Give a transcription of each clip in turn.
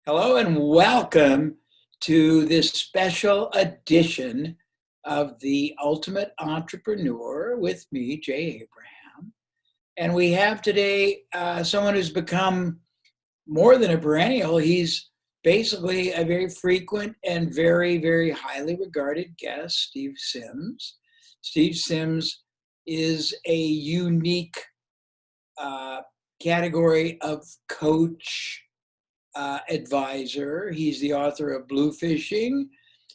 Hello and welcome to this special edition of The Ultimate Entrepreneur with me, Jay Abraham. And we have today someone who's become more than a perennial. He's basically a very frequent and very, very highly regarded guest, Steve Sims. Steve Sims is a unique category of coach advisor. He's the author of Bluefishing.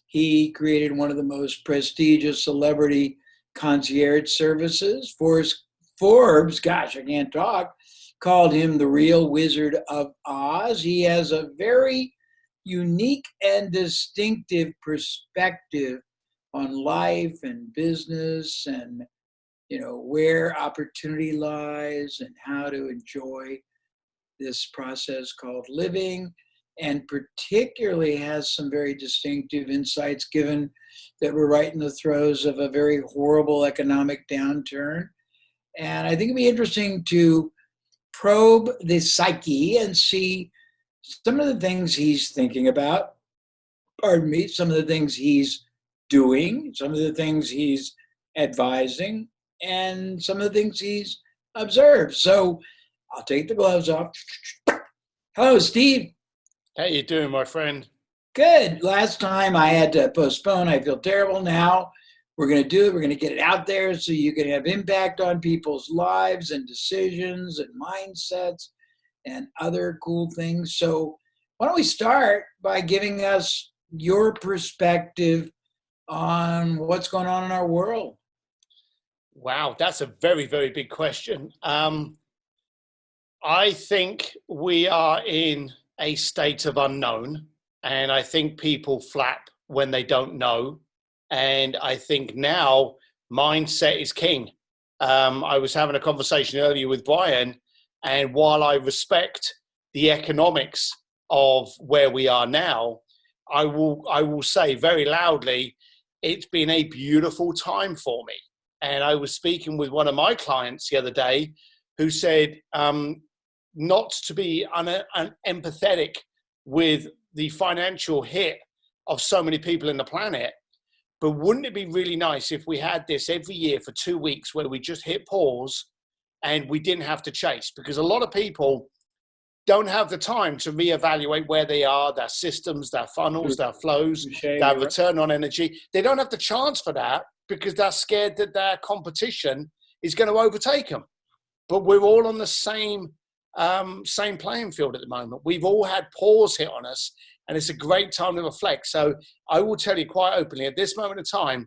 He created one of the most prestigious celebrity concierge services. Forbes, gosh, I can't talk, called him the real Wizard of Oz. He has a very unique and distinctive perspective on life and business and where opportunity lies and how to enjoy this process called living, and particularly has some very distinctive insights given that we're right in the throes of a very horrible economic downturn. And I think it'd be interesting to probe the psyche and see some of the things he's thinking about, some of the things he's doing, some of the things he's advising, and some of the things he's observed. So I'll take the gloves off. Hello, Steve. How you doing, my friend? Good. Last time I had to postpone. I feel terrible now. We're going to do it. We're going to get it out there so you can have impact on people's lives and decisions and mindsets and other cool things. So why don't we start by giving us your perspective on what's going on in our world? Wow, that's a very, very big question. I think we are in a state of unknown, and I think people flap when they don't know. And I think now mindset is king. I was having a conversation earlier with Brian, and while I respect the economics of where we are now, I will say very loudly, it's been a beautiful time for me. And I was speaking with one of my clients the other day who said, not to be empathetic with the financial hit of so many people in the planet, but wouldn't it be really nice if we had this every year for 2 weeks where we just hit pause and we didn't have to chase? Because a lot of people don't have the time to reevaluate where they are, their systems, their funnels, their flows, their return on energy. They don't have the chance for that because they're scared that their competition is going to overtake them. But we're all on the same playing field at the moment. We've all had pause hit on us, and it's a great time to reflect. So I will tell you quite openly, at this moment in time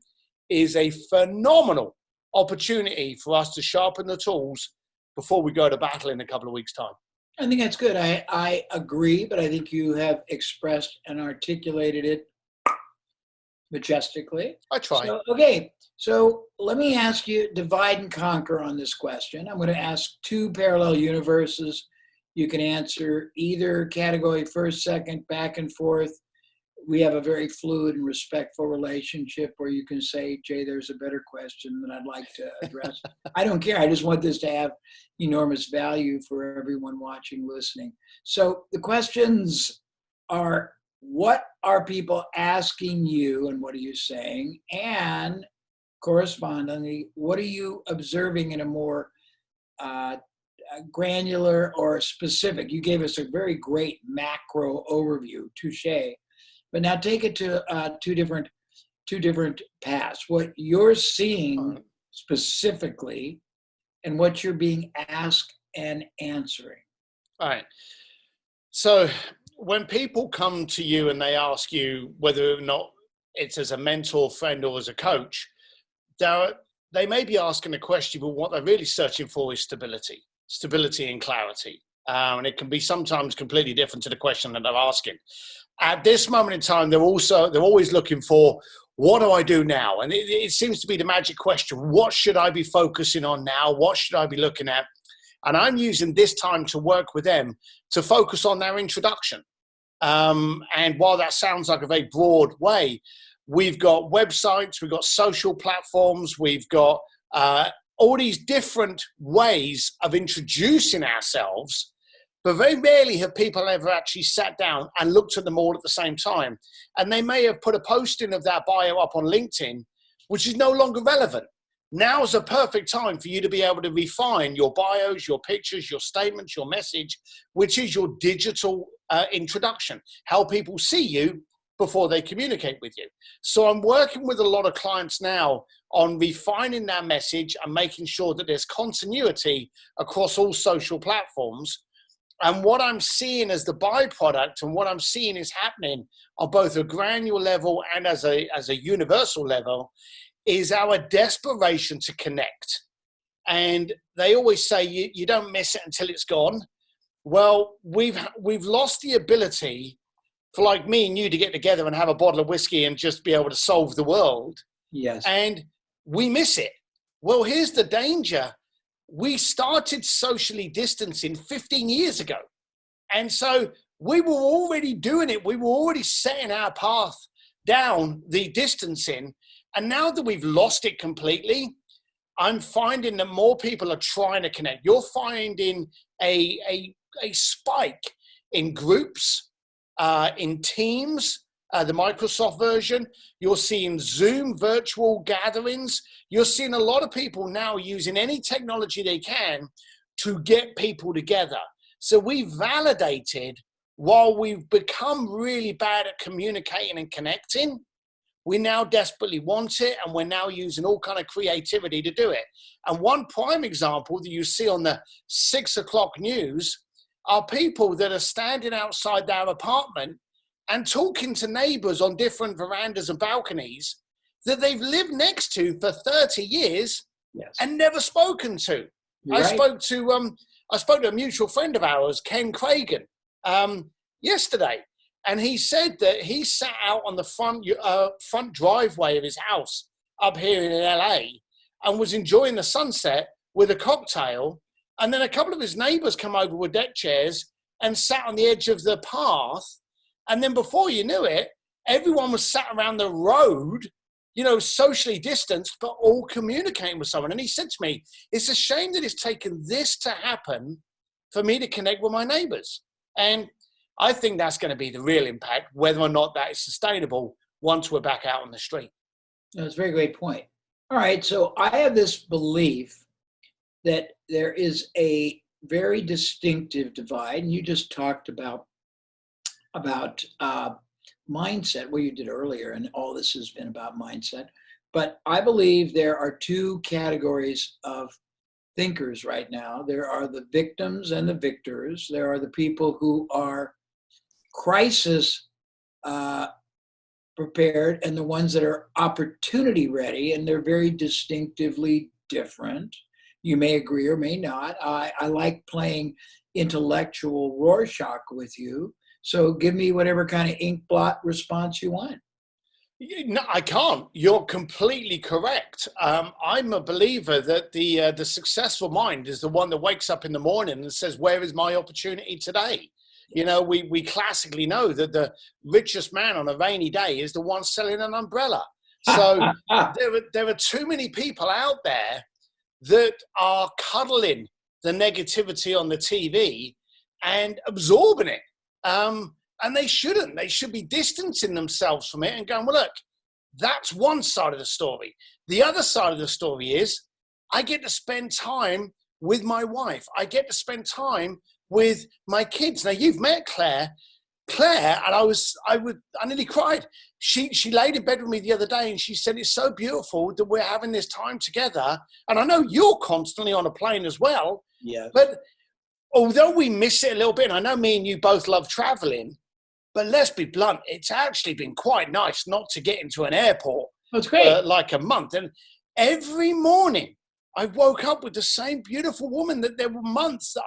is a phenomenal opportunity for us to sharpen the tools before we go to battle in a couple of weeks' time. I think that's good. I agree, but I think you have expressed and articulated it majestically. I try. So let me ask you, divide and conquer on this question. I'm going to ask two parallel universes. You can answer either category, first, second, back and forth. We have a very fluid and respectful relationship, or you can say, Jay, there's a better question that I'd like to address. I don't care. I just want this to have enormous value for everyone watching, listening. So the questions are, what are people asking you and what are you saying? And correspondingly, what are you observing in a more granular or specific? You gave us a very great macro overview, touche. But now take it to two different paths. What you're seeing specifically and what you're being asked and answering. All right. So when people come to you and they ask you whether or not it's as a mentor, friend, or as a coach, they may be asking a question, but what they're really searching for is stability and clarity. And it can be sometimes completely different to the question that they're asking. At this moment in time, they're always looking for, what do I do now? And it seems to be the magic question. What should I be focusing on now? What should I be looking at? And I'm using this time to work with them to focus on their introduction. And while that sounds like a very broad way, we've got websites, we've got social platforms, we've got all these different ways of introducing ourselves but very rarely have people ever actually sat down and looked at them all at the same time. And they may have put a posting of that bio up on LinkedIn, which is no longer relevant. Now is a perfect time for you to be able to refine your bios, your pictures, your statements, your message, which is your digital introduction, how people see you before they communicate with you. So I'm working with a lot of clients now on refining that message and making sure that there's continuity across all social platforms. And what I'm seeing as the byproduct and what I'm seeing is happening on both a granular level and as a universal level is our desperation to connect. And they always say you don't miss it until it's gone. Well, we've lost the ability for like me and you to get together and have a bottle of whiskey and just be able to solve the world. Yes. And we miss it. Well, here's the danger. We started socially distancing 15 years ago. And so we were already doing it. We were already setting our path down the distancing. And now that we've lost it completely, I'm finding that more people are trying to connect. You're finding a spike in groups, in Teams, the Microsoft version. You're seeing Zoom virtual gatherings. You're seeing a lot of people now using any technology they can to get people together. So we validated, while we've become really bad at communicating and connecting, we now desperately want it, and we're now using all kind of creativity to do it. And one prime example that you see on the 6 o'clock news are people that are standing outside their apartment and talking to neighbors on different verandas and balconies that they've lived next to for 30 years. Yes. And never spoken to. I spoke to a mutual friend of ours, Ken Cragen, yesterday. And he said that he sat out on the front driveway of his house up here in LA and was enjoying the sunset with a cocktail. And then a couple of his neighbors come over with deck chairs and sat on the edge of the path. And then before you knew it, everyone was sat around the road, you know, socially distanced, but all communicating with someone. And he said to me, it's a shame that it's taken this to happen for me to connect with my neighbors. And I think that's going to be the real impact, whether or not that is sustainable once we're back out on the street. That's a very great point. All right. So I have this belief that there is a very distinctive divide, and you just talked about mindset, what you did earlier, and all this has been about mindset. But I believe there are two categories of thinkers right now. There are the victims and the victors. There are the people who are crisis prepared and the ones that are opportunity ready, and they're very distinctively different. You may agree or may not. I like playing intellectual Rorschach with you. So give me whatever kind of ink blot response you want. No, I can't. You're completely correct. I'm a believer that the successful mind is the one that wakes up in the morning and says, where is my opportunity today? You know, we classically know that the richest man on a rainy day is the one selling an umbrella. So there are too many people out there that are cuddling the negativity on the TV and absorbing it. And they shouldn't. They should be distancing themselves from it and going, well, look, that's one side of the story. The other side of the story is I get to spend time with my wife. I get to spend time with my kids. Now, you've met Claire, and I nearly cried. She laid in bed with me the other day and she said, it's so beautiful that we're having this time together. And I know you're constantly on a plane as well. Yeah. But although we miss it a little bit, and I know me and you both love traveling, but let's be blunt, it's actually been quite nice not to get into an airport That's great. like a month. And every morning I woke up with the same beautiful woman that there were months that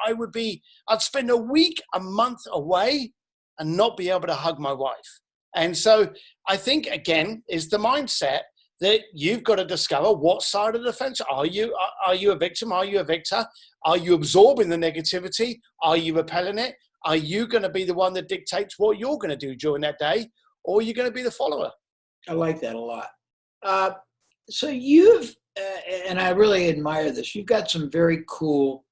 I'd spend a week, a month away and not be able to hug my wife. And so I think, again, is the mindset that you've got to discover what side of the fence are you? Are you a victim? Are you a victor? Are you absorbing the negativity? Are you repelling it? Are you going to be the one that dictates what you're going to do during that day? Or are you going to be the follower? I like that a lot. So you've, and I really admire this, you've got some very cool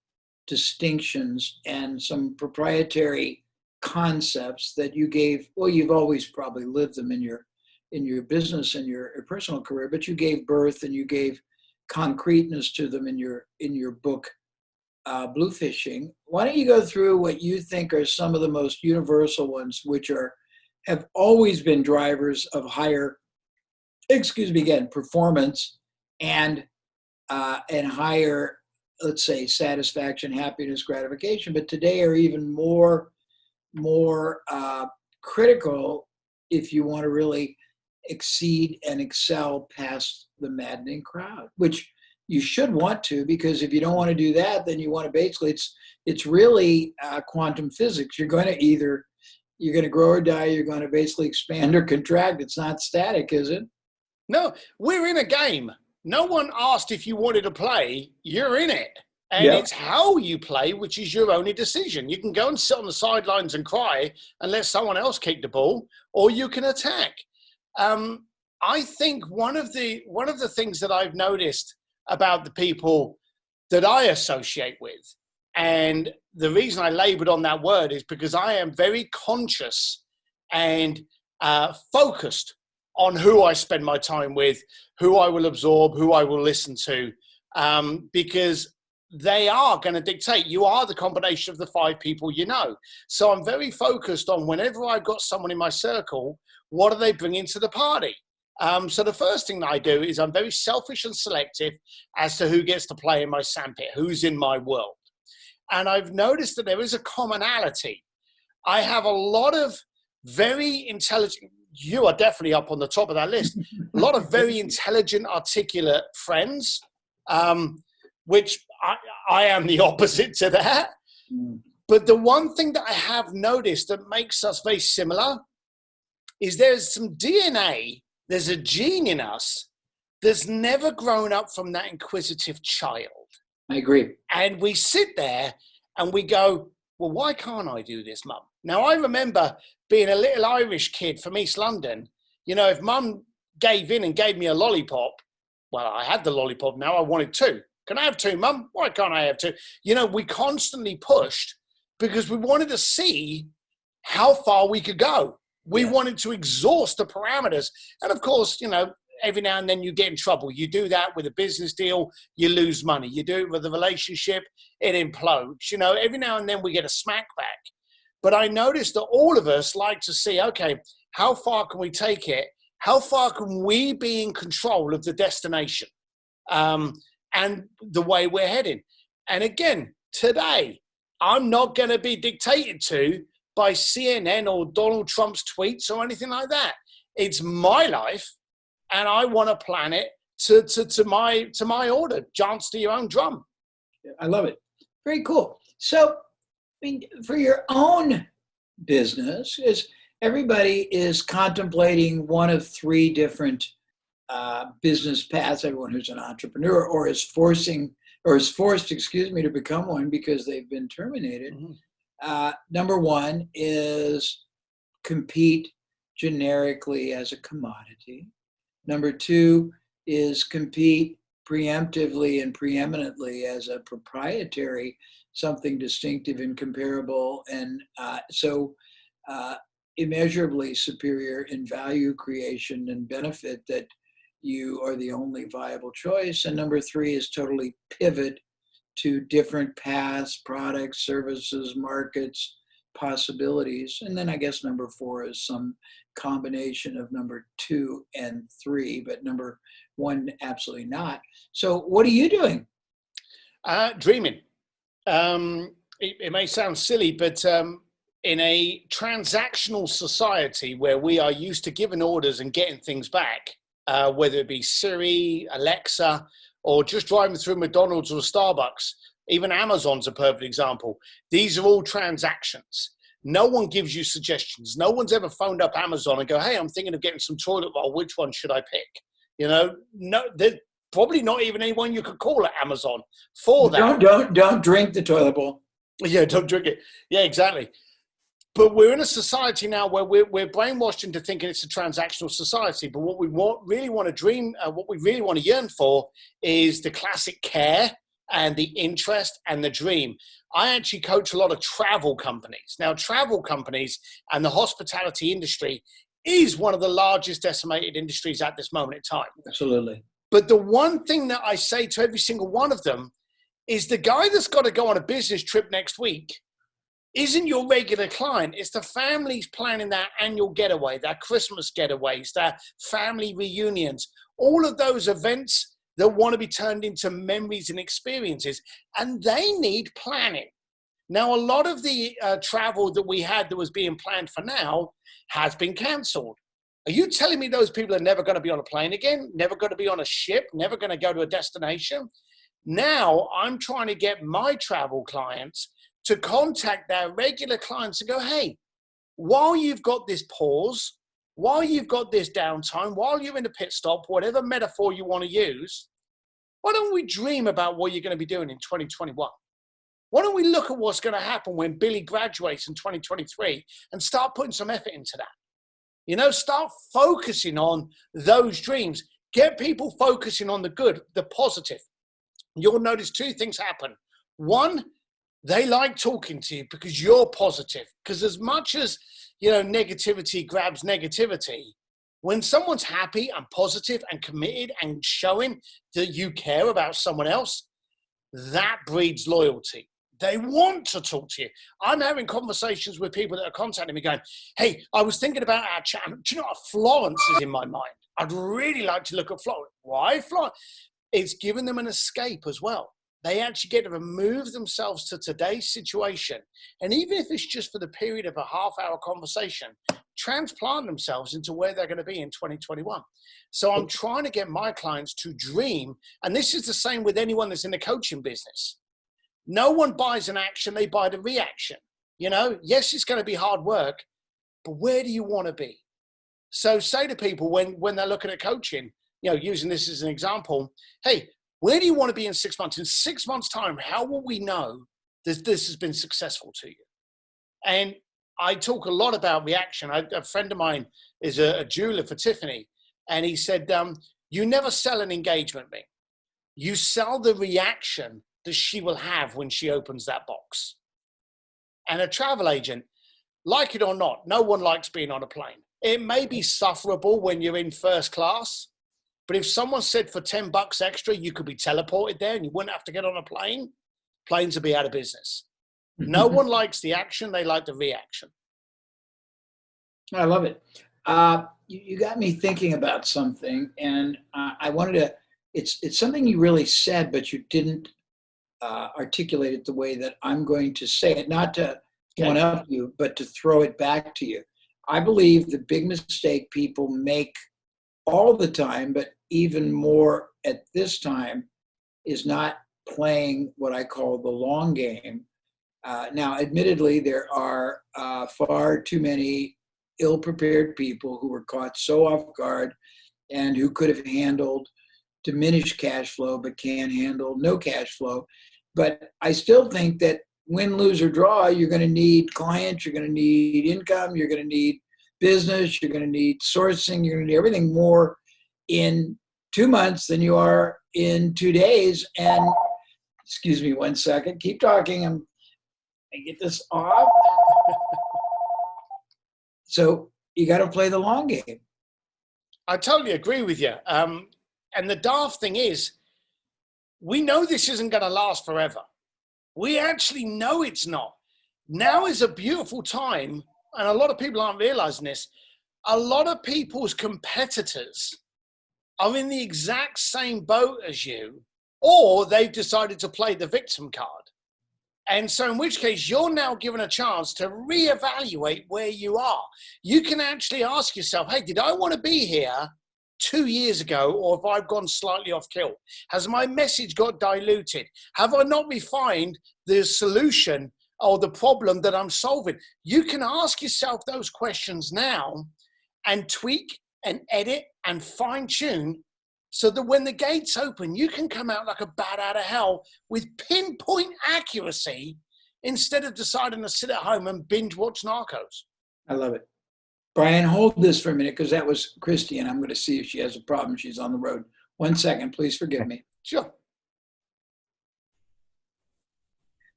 distinctions and some proprietary concepts that you gave. Well, you've always probably lived them in your business and your personal career, but you gave birth and you gave concreteness to them in your book, Bluefishing. Why don't you go through what you think are some of the most universal ones, which have always been drivers of higher, performance and higher, let's say, satisfaction, happiness, gratification, but today are even more critical if you want to really exceed and excel past the maddening crowd, which you should want to, because if you don't want to do that, then you want to basically, it's really quantum physics. You're going to grow or die. You're going to basically expand or contract. It's not static, is it? No, we're in a game. No one asked if you wanted to play. You're in it. And Yep. It's how you play, which is your only decision. You can go and sit on the sidelines and cry and let someone else kick the ball, or you can attack. I think one of the things that I've noticed about the people that I associate with, and the reason I labored on that word is because I am very conscious and focused on who I spend my time with, who I will absorb, who I will listen to, because they are going to dictate. You are the combination of the 5 people you know. So I'm very focused on, whenever I've got someone in my circle, what are they bringing to the party? So the first thing that I do is I'm very selfish and selective as to who gets to play in my sandpit, who's in my world. And I've noticed that there is a commonality. I have a lot of very intelligent, you are definitely up on the top of that list, a lot of very intelligent, articulate friends, which I am the opposite to that. But the one thing that I have noticed that makes us very similar is there's some DNA, there's a gene in us that's never grown up from that inquisitive child. I agree. And we sit there and we go, well, why can't I do this, Mum? Now, I remember being a little Irish kid from East London. You know, if Mum gave in and gave me a lollipop, well, I had the lollipop now, I wanted 2. Can I have 2, Mum? Why can't I have 2? You know, we constantly pushed because we wanted to see how far we could go. We wanted to exhaust the parameters. And of course, you know, every now and then you get in trouble. You do that with a business deal, you lose money. You do it with a relationship, it implodes. You know, every now and then we get a smack back. But I noticed that all of us like to see, okay, how far can we take it? How far can we be in control of the destination and the way we're heading? And again, today, I'm not going to be dictated to by CNN or Donald Trump's tweets or anything like that. It's my life, and I want to plan it to my order. Dance to your own drum. I love it. Very cool. So, I mean, for your own business, is everybody is contemplating one of 3 different business paths. Everyone who's an entrepreneur or is forced, to become one because they've been terminated. Mm-hmm. Number 1 is compete generically as a commodity. Number 2 is compete preemptively and preeminently as a proprietary, something distinctive and comparable, and immeasurably superior in value creation and benefit that you are the only viable choice. And number 3 is totally pivot to different paths, products, services, markets, possibilities. And then I guess number 4 is some combination of number 2 and 3, but number 1, absolutely not. So what are you doing? Dreaming. It may sound silly, but in a transactional society where we are used to giving orders and getting things back, whether it be Siri, Alexa, or just driving through McDonald's or Starbucks, even Amazon's a perfect example. These are all transactions. No one gives you suggestions. No one's ever phoned up Amazon and go, hey, I'm thinking of getting some toilet roll. Which one should I pick? You know, no, there's probably not even anyone you could call at Amazon for that. Don't drink the toilet bowl. Yeah, don't drink it. Yeah, exactly. But we're in a society now where we're brainwashed into thinking it's a transactional society. But what we really want to dream, what we really want to yearn for is the classic care and the interest and the dream. I actually coach a lot of travel companies. Now, travel companies and the hospitality industry is one of the largest decimated industries at this moment in time. Absolutely. But the one thing that I say to every single one of them is the guy that's got to go on a business trip next week isn't your regular client. It's the families planning their annual getaway, their Christmas getaways, their family reunions, all of those events that want to be turned into memories and experiences. And they need planning. Now, a lot of the travel that we had that was being planned for now has been canceled. Are you telling me those people are never going to be on a plane again? Never going to be on a ship? Never going to go to a destination? Now, I'm trying to get my travel clients to contact their regular clients and go, hey, while you've got this pause, while you've got this downtime, while you're in the pit stop, whatever metaphor you want to use, why don't we dream about what you're going to be doing in 2021? Why don't we look at what's going to happen when Billy graduates in 2023 and start putting some effort into that? You know, start focusing on those dreams. Get people focusing on the good, the positive. You'll notice two things happen. One, they like talking to you because you're positive. Because as much as, negativity grabs negativity, when someone's happy and positive and committed and showing that you care about someone else, that breeds loyalty. They want to talk to you. I'm having conversations with people that are contacting me going, hey, I was thinking about our chat. Do you know what? Florence is in my mind. I'd really like to look at Florence. Why Florence? It's given them an escape as well. They actually get to remove themselves to today's situation. And even if it's just for the period of a half-hour conversation, transplant themselves into where they're going to be in 2021. So I'm trying to get my clients to dream. And this is the same with anyone that's in the coaching business. No one buys an action, they buy the reaction. Yes, it's going to be hard work, but where do you want to be? So say to people when they're looking at coaching, using this as an example, hey, where do you want to be in 6 months? In 6 months' time, how will we know that this has been successful to you? And I talk a lot about reaction. A friend of mine is a jeweler for Tiffany, and he said, you never sell an engagement ring. You sell the reaction that she will have when she opens that box. And a travel agent, like it or not, no one likes being on a plane. It may be sufferable when you're in first class, but if someone said for $10 extra, you could be teleported there and you wouldn't have to get on a plane, planes would be out of business. No one likes the action, they like the reaction. I love it. You got me thinking about something, and I wanted to, it's something you really said, but you didn't articulate it the way that I'm going to say it, not to one up you, but to throw it back to you. I believe the big mistake people make all the time, but even more at this time, is not playing what I call the long game. Now, admittedly, there are far too many ill-prepared people who were caught so off guard and who could have handled diminished cash flow but can't handle no cash flow. But I still think that win, lose, or draw, you're going to need clients, you're going to need income, you're going to need business, you're going to need sourcing, you're going to need everything more in 2 months than you are in 2 days. And excuse me 1 second, keep talking. I get this off. So you got to play the long game. I totally agree with you. And the daft thing is, we know this isn't going to last forever. We actually know it's not. Now is a beautiful time, and a lot of people aren't realizing this. A lot of people's competitors are in the exact same boat as you, or they've decided to play the victim card. And so in which case, you're now given a chance to reevaluate where you are. You can actually ask yourself, hey, did I want to be here 2 years ago, or have I gone slightly off kill? Has my message got diluted? Have I not refined the solution or the problem that I'm solving? You can ask yourself those questions now and tweak and edit and fine tune so that when the gates open, you can come out like a bat out of hell with pinpoint accuracy instead of deciding to sit at home and binge watch Narcos. I love it. Brian, hold this for a minute, because that was Christy, and I'm going to see if she has a problem. She's on the road. 1 second, please forgive me. Sure.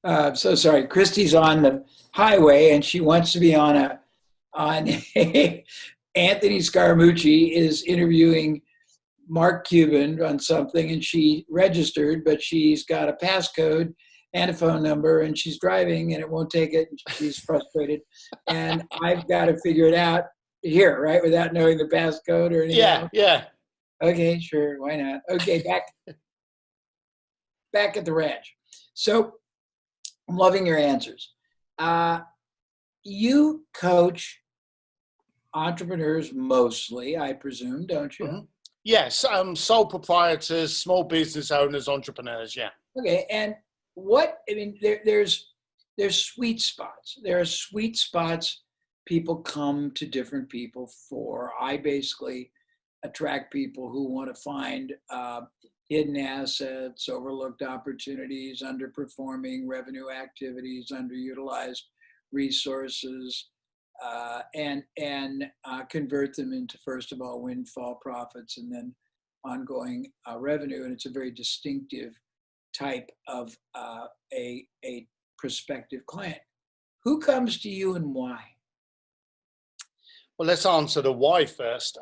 So sorry. Christy's on the highway and she wants to be on Anthony Scaramucci is interviewing Mark Cuban on something, and she registered, but she's got a passcode and a phone number, and she's driving, and it won't take it. And she's frustrated, and I've got to figure it out here, right, without knowing the passcode or anything Yeah, else. yeah. Okay, sure, why not? Okay, back at the ranch. So I'm loving your answers. You coach entrepreneurs mostly, I presume, don't you? Mm-hmm. Yes, sole proprietors, small business owners, entrepreneurs. Yeah. Okay, and what I mean, there's sweet spots. There are sweet spots people come to different people for. I basically attract people who want to find hidden assets, overlooked opportunities, underperforming revenue activities, underutilized resources, and convert them into, first of all, windfall profits and then ongoing revenue. And it's a very distinctive type of a prospective client. Who comes to you and why? Well, let's answer the why first.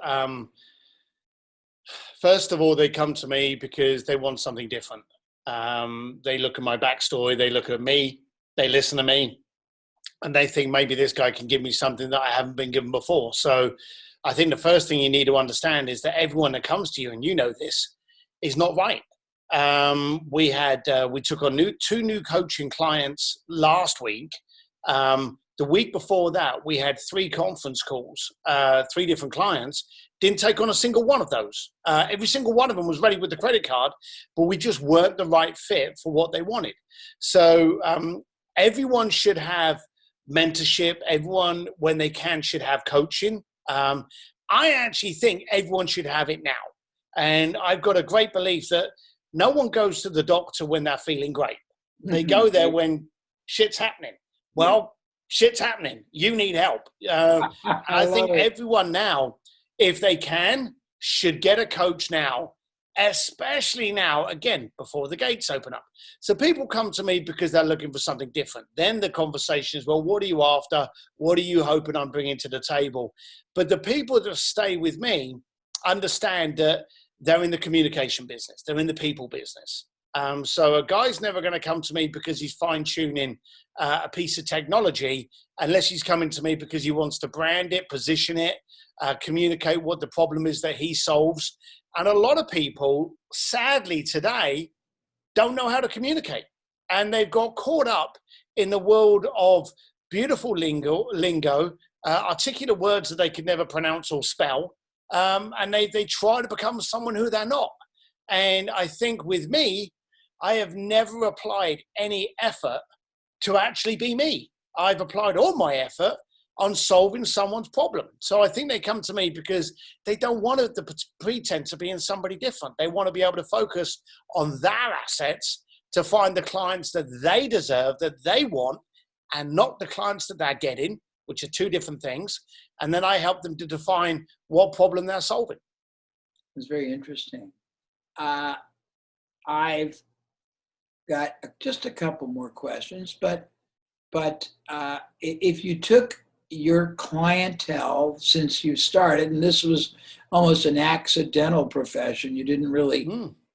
First of all, they come to me because they want something different. They look at my backstory, they look at me, they listen to me, and they think maybe this guy can give me something that I haven't been given before. So I think the first thing you need to understand is that everyone that comes to you, and you know this, is not right. We took on two new coaching clients last week. The week before that, we had 3 conference calls, 3 different clients. Didn't take on a single one of those. Every single one of them was ready with the credit card, but we just weren't the right fit for what they wanted. So everyone should have mentorship. Everyone, when they can, should have coaching. I actually think everyone should have it now. And I've got a great belief that no one goes to the doctor when they're feeling great. They go there when shit's happening. Well, shit's happening. You need help. I think everyone now, if they can, should get a coach now, especially now, again, before the gates open up. So people come to me because they're looking for something different. Then the conversation is, well, what are you after? What are you hoping I'm bringing to the table? But the people that stay with me understand that they're in the communication business. They're in the people business. So a guy's never going to come to me because he's fine-tuning a piece of technology, unless he's coming to me because he wants to brand it, position it, communicate what the problem is that he solves. And a lot of people, sadly today, don't know how to communicate. And they've got caught up in the world of beautiful lingo, articulate words that they could never pronounce or spell. And they try to become someone who they're not. And I think with me, I have never applied any effort to actually be me. I've applied all my effort on solving someone's problem. So I think they come to me because they don't want the pretense of being somebody different. They want to be able to focus on their assets to find the clients that they deserve, that they want, and not the clients that they're getting, which are 2 different things. And then I help them to define what problem they're solving. It's very interesting. I've got just a couple more questions, but if you took your clientele since you started, and this was almost an accidental profession, you didn't really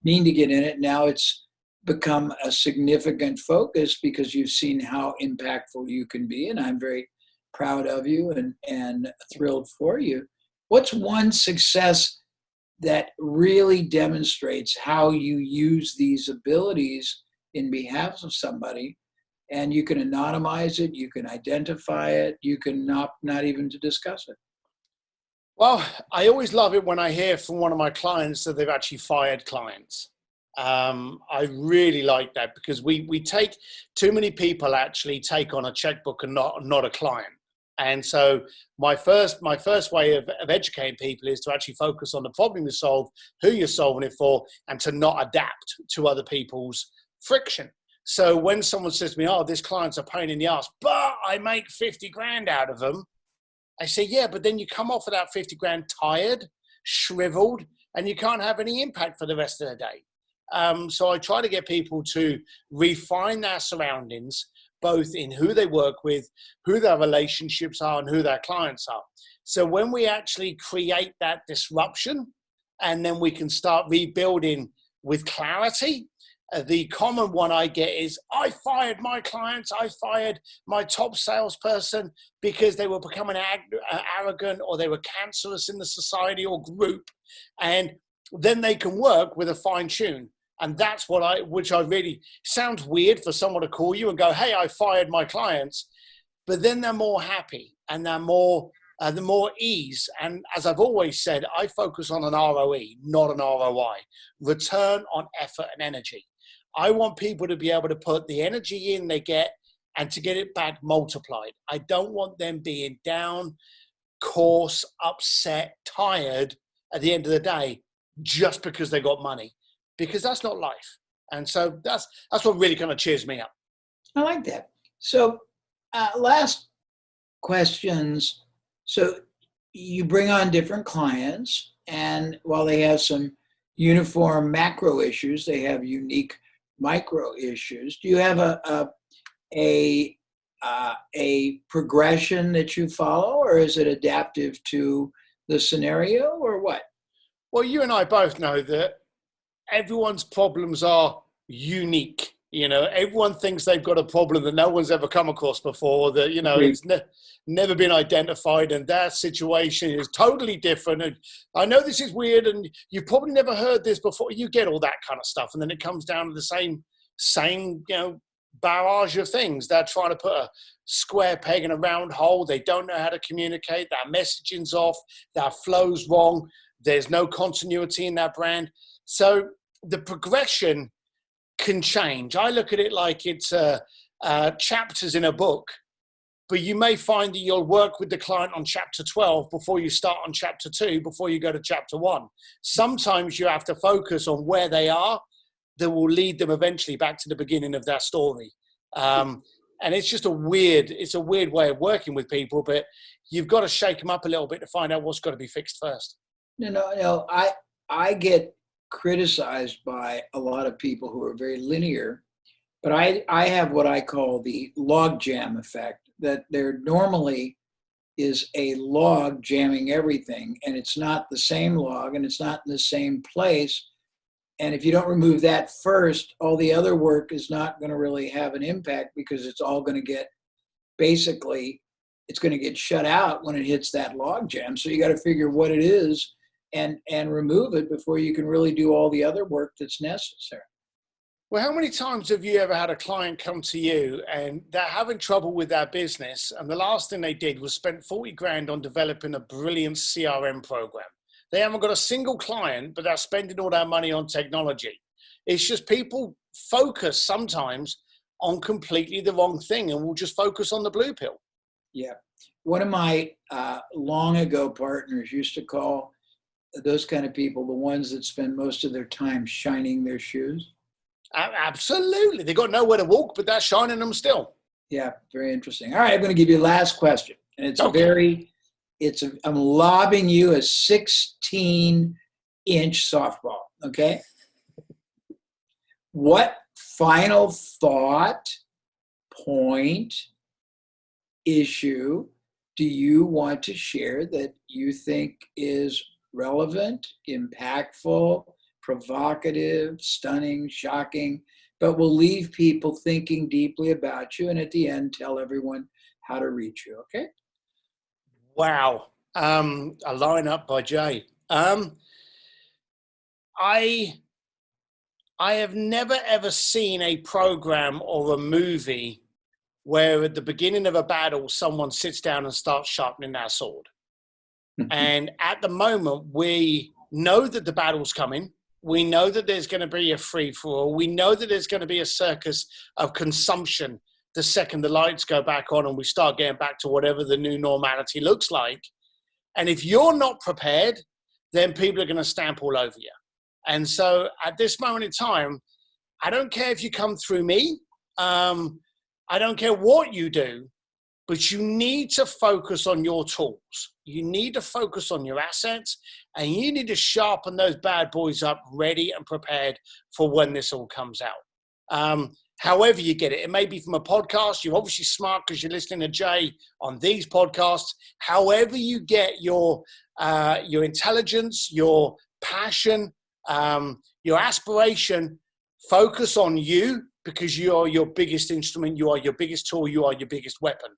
mean to get in it. Now it's become a significant focus because you've seen how impactful you can be, and I'm very proud of you and thrilled for you. What's one success that really demonstrates how you use these abilities in behalf of somebody? And you can anonymize it, you can identify it, you can not even to discuss it. Well, I always love it when I hear from one of my clients that they've actually fired clients. I really like that because we take too many people actually take on a checkbook and not a client. And so my first way of educating people is to actually focus on the problem you solve, who you're solving it for, and to not adapt to other people's friction. So when someone says to me, oh, this client's a pain in the ass, but I make 50 grand out of them, I say, yeah, but then you come off of that 50 grand tired, shriveled, and you can't have any impact for the rest of the day. So I try to get people to refine their surroundings, both in who they work with, who their relationships are, and who their clients are. So when we actually create that disruption, and then we can start rebuilding with clarity. The common one I get is, I fired my clients, I fired my top salesperson because they were becoming arrogant, or they were cancerous in the society or group. And then they can work with a fine tune. And that's which I really, sounds weird for someone to call you and go, hey, I fired my clients. But then they're more happy, and they're more, the more ease. And as I've always said, I focus on an ROE, not an ROI, return on effort and energy. I want people to be able to put the energy in they get and to get it back multiplied. I don't want them being down, coarse, upset, tired at the end of the day just because they got money, because that's not life. And so that's what really kind of cheers me up. I like that. So last questions. So you bring on different clients, and while they have some uniform macro issues, they have unique micro issues. Do you have a progression that you follow, or is it adaptive to the scenario, or what? Well, you and I both know that everyone's problems are unique. Everyone thinks they've got a problem that no one's ever come across before, that, it's never been identified, and their situation is totally different. And I know this is weird, and you've probably never heard this before. You get all that kind of stuff. And then it comes down to the same, barrage of things. They're trying to put a square peg in a round hole. They don't know how to communicate. Their messaging's off. Their flow's wrong. There's no continuity in that brand. So the progression can change. I look at it like it's chapters in a book, but you may find that you'll work with the client on chapter 12 before you start on chapter 2, before you go to chapter 1. Sometimes you have to focus on where they are, that will lead them eventually back to the beginning of their story. And it's just a weird way of working with people, but you've got to shake them up a little bit to find out what's got to be fixed first. No. I get criticized by a lot of people who are very linear, but I have what I call the log jam effect, that there normally is a log jamming everything, and it's not the same log, and it's not in the same place. And if you don't remove that first, all the other work is not going to really have an impact, because it's all going to get, basically, it's going to get shut out when it hits that log jam. So you got to figure what it is and remove it before you can really do all the other work that's necessary. Well, how many times have you ever had a client come to you and they're having trouble with their business, and the last thing they did was spend 40 grand on developing a brilliant CRM program? They haven't got a single client, but they're spending all their money on technology. It's just people focus sometimes on completely the wrong thing, and will just focus on the blue pill. Yeah. One of my long ago partners used to call those kind of people the ones that spend most of their time shining their shoes. Absolutely. They got nowhere to walk, but they're shining them still. Yeah, very interesting. All right, I'm going to give you the last question. And it's Okay. I'm lobbing you a 16-inch softball, okay? What final thought, point, issue do you want to share that you think is relevant, impactful, provocative, stunning, shocking, but will leave people thinking deeply about you, and at the end tell everyone how to reach you, okay? Wow. A line up by Jay. I have never ever seen a program or a movie where at the beginning of a battle, someone sits down and starts sharpening their sword. And at the moment, we know that the battle's coming. We know that there's going to be a free-for-all. We know that there's going to be a circus of consumption the second the lights go back on and we start getting back to whatever the new normality looks like. And if you're not prepared, then people are going to stamp all over you. And so at this moment in time, I don't care if you come through me. I don't care what you do. but you need to focus on your tools. You need to focus on your assets, and you need to sharpen those bad boys up, ready and prepared for when this all comes out. However you get it, it may be from a podcast. You're obviously smart because you're listening to Jay on these podcasts. However you get your intelligence, your passion, your aspiration, focus on you, because you are your biggest instrument, you are your biggest tool, you are your biggest weapon.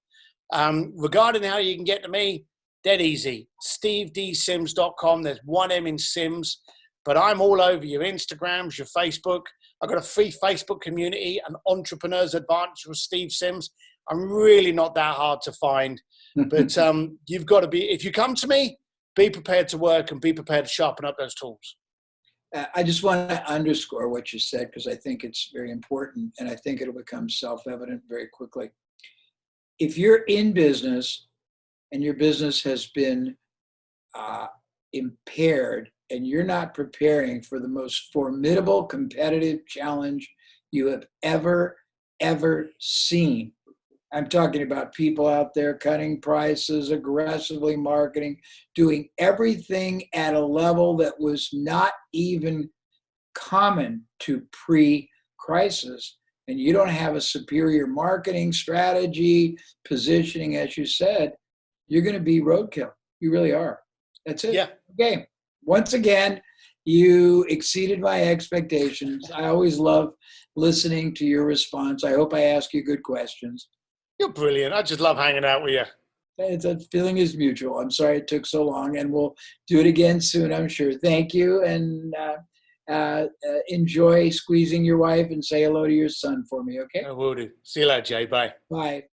Regarding how you can get to me, dead easy. stevedsims.com. There's one M in Sims, but I'm all over your Instagrams, your Facebook. I've got a free Facebook community, an entrepreneur's advantage with Steve Sims. I'm really not that hard to find, but you've got to be, if you come to me, be prepared to work and be prepared to sharpen up those tools. I just want to underscore what you said, because I think it's very important, and I think it'll become self-evident very quickly. If you're in business and your business has been impaired and you're not preparing for the most formidable competitive challenge you have ever seen, I'm talking about people out there cutting prices, aggressively marketing, doing everything at a level that was not even common to pre-crisis. And you don't have a superior marketing strategy, positioning, as you said, you're going to be roadkill. You really are. That's it. Yeah. Okay. Once again, you exceeded my expectations. I always love listening to your response. I hope I ask you good questions. You're brilliant. I just love hanging out with you. It's a feeling is mutual. I'm sorry it took so long, and we'll do it again soon, I'm sure. Thank you, and enjoy squeezing your wife and say hello to your son for me, okay? I will do. See you later, Jay. Bye. Bye.